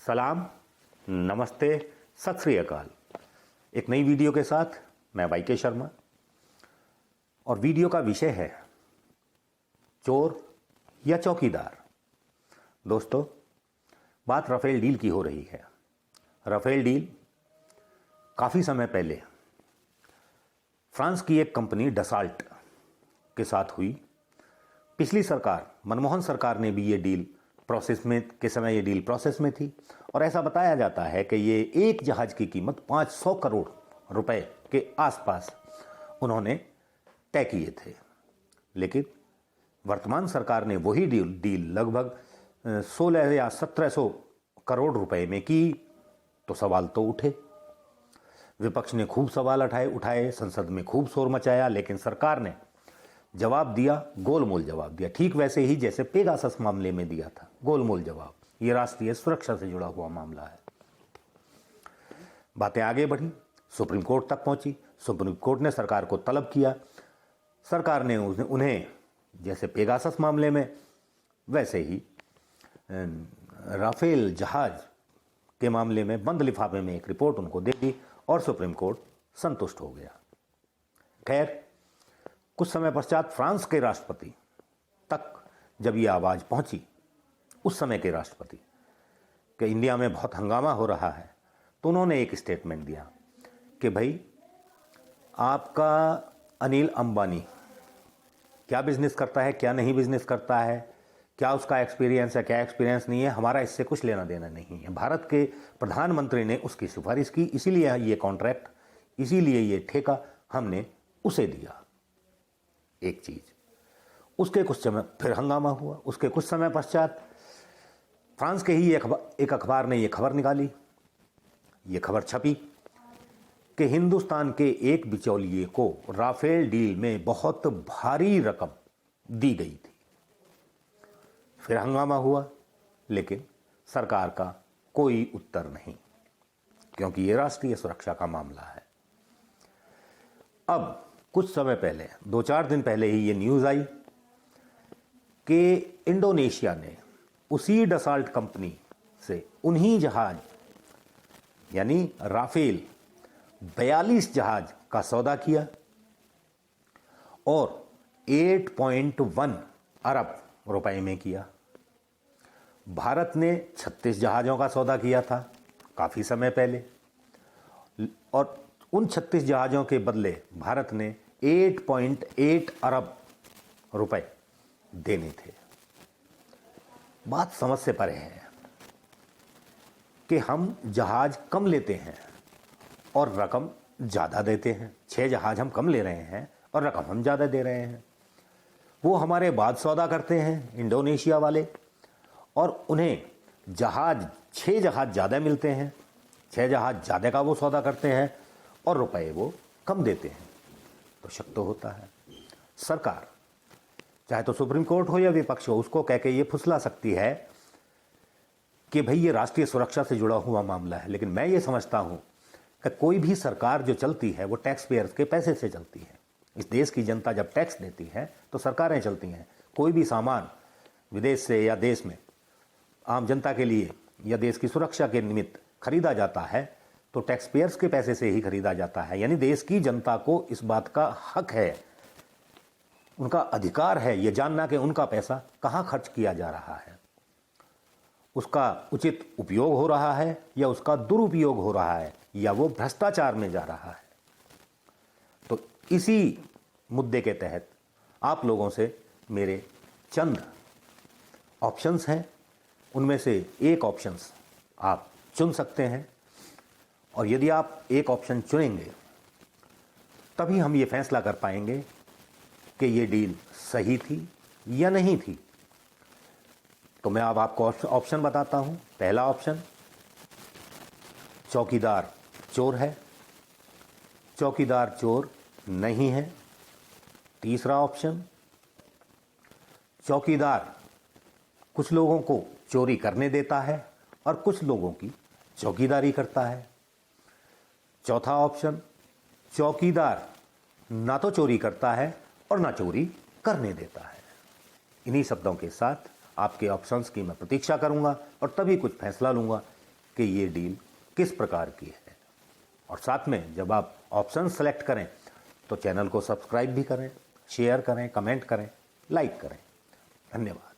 सलाम, नमस्ते, सत श्री अकाल। एक नई वीडियो के साथ मैं वाईके शर्मा और वीडियो का विषय है चोर या चौकीदार। दोस्तों, बात राफेल डील की हो रही है। राफेल डील काफ़ी समय पहले फ्रांस की एक कंपनी डसाल्ट के साथ हुई। पिछली सरकार मनमोहन सरकार ने भी ये डील प्रोसेस में के समय ये डील प्रोसेस में थी और ऐसा बताया जाता है कि ये एक जहाज की कीमत 500 करोड़ रुपए के आसपास उन्होंने तय किए थे। लेकिन वर्तमान सरकार ने वही डील लगभग 16 या 1700 करोड़ रुपए में की तो सवाल तो उठे। विपक्ष ने खूब सवाल उठाए, संसद में खूब शोर मचाया, लेकिन सरकार ने जवाब दिया, गोलमोल जवाब दिया, ठीक वैसे ही जैसे पेगासस मामले में दिया था, गोलमोल जवाब। ये राष्ट्रीय सुरक्षा से जुड़ा हुआ मामला है। बातें आगे बढ़ी, सुप्रीम कोर्ट तक पहुंची। सुप्रीम कोर्ट ने सरकार को तलब किया। सरकार ने उन्हें जैसे पेगासस मामले में वैसे ही राफेल जहाज के मामले में बंद लिफाफे में एक रिपोर्ट उनको दे दी और सुप्रीम कोर्ट संतुष्ट हो गया। खैर, कुछ समय पश्चात फ्रांस के राष्ट्रपति तक जब ये आवाज़ पहुंची, उस समय के राष्ट्रपति, कि इंडिया में बहुत हंगामा हो रहा है, तो उन्होंने एक स्टेटमेंट दिया कि भाई, आपका अनिल अंबानी क्या बिजनेस करता है, क्या नहीं बिजनेस करता है, क्या उसका एक्सपीरियंस है, क्या एक्सपीरियंस नहीं है, हमारा इससे कुछ लेना देना नहीं है। भारत के प्रधानमंत्री ने उसकी सिफारिश की, इसीलिए ये कॉन्ट्रैक्ट, इसीलिए ये ठेका हमने उसे दिया। एक चीज। उसके कुछ समय फिर हंगामा हुआ। उसके कुछ समय पश्चात फ्रांस के ही एक अखबार ने यह खबर निकाली, यह खबर छपी कि हिंदुस्तान के एक बिचौलिए को राफेल डील में बहुत भारी रकम दी गई थी। फिर हंगामा हुआ, लेकिन सरकार का कोई उत्तर नहीं, क्योंकि यह राष्ट्रीय सुरक्षा का मामला है। अब कुछ समय पहले, 2-4 दिन पहले ही ये न्यूज़ आई कि इंडोनेशिया ने उसी डसाल्ट कंपनी से उन्हीं जहाज यानी राफेल 42 जहाज का सौदा किया और 8.1 अरब रुपए में किया। भारत ने 36 जहाज़ों का सौदा किया था काफ़ी समय पहले और उन 36 जहाज़ों के बदले भारत ने 8.8 अरब रुपए देने थे। बात समझ से परे है कि हम जहाज कम लेते हैं और रकम ज़्यादा देते हैं। 6 जहाज हम कम ले रहे हैं और रकम हम ज़्यादा दे रहे हैं। वो हमारे बाद सौदा करते हैं इंडोनेशिया वाले और उन्हें 6 जहाज ज़्यादा मिलते हैं, 6 जहाज ज़्यादा का वो सौदा करते हैं और रुपए वो कम देते हैं। तो शक तो होता है। सरकार, चाहे तो सुप्रीम कोर्ट हो या विपक्ष हो, उसको कह के ये फुसला सकती है कि भाई ये राष्ट्रीय सुरक्षा से जुड़ा हुआ मामला है। लेकिन मैं ये समझता हूं कि कोई भी सरकार जो चलती है वो टैक्स पेयर्स के पैसे से चलती है। इस देश की जनता जब टैक्स देती है तो सरकारें चलती हैं। कोई भी सामान विदेश से या देश में आम जनता के लिए या देश की सुरक्षा के निमित्त खरीदा जाता है तो टैक्स पेयर्स के पैसे से ही खरीदा जाता है। यानी देश की जनता को इस बात का हक है, उनका अधिकार है ये जानना कि उनका पैसा कहाँ खर्च किया जा रहा है, उसका उचित उपयोग हो रहा है या उसका दुरुपयोग हो रहा है या वो भ्रष्टाचार में जा रहा है। तो इसी मुद्दे के तहत आप लोगों से मेरे चंद ऑप्शंस हैं, उनमें से एक ऑप्शंस आप चुन सकते हैं और यदि आप एक ऑप्शन चुनेंगे तभी हम ये फैसला कर पाएंगे कि ये डील सही थी या नहीं थी। तो मैं अब आपको ऑप्शन बताता हूं। पहला ऑप्शन, चौकीदार चोर है, चौकीदार चोर नहीं है। तीसरा ऑप्शन, चौकीदार कुछ लोगों को चोरी करने देता है और कुछ लोगों की चौकीदारी करता है। चौथा ऑप्शन, चौकीदार ना तो चोरी करता है और ना चोरी करने देता है। इन्हीं शब्दों के साथ आपके ऑप्शंस की मैं प्रतीक्षा करूंगा और तभी कुछ फैसला लूंगा कि ये डील किस प्रकार की है। और साथ में जब आप ऑप्शन सेलेक्ट करें तो चैनल को सब्सक्राइब भी करें, शेयर करें, कमेंट करें, लाइक करें। धन्यवाद।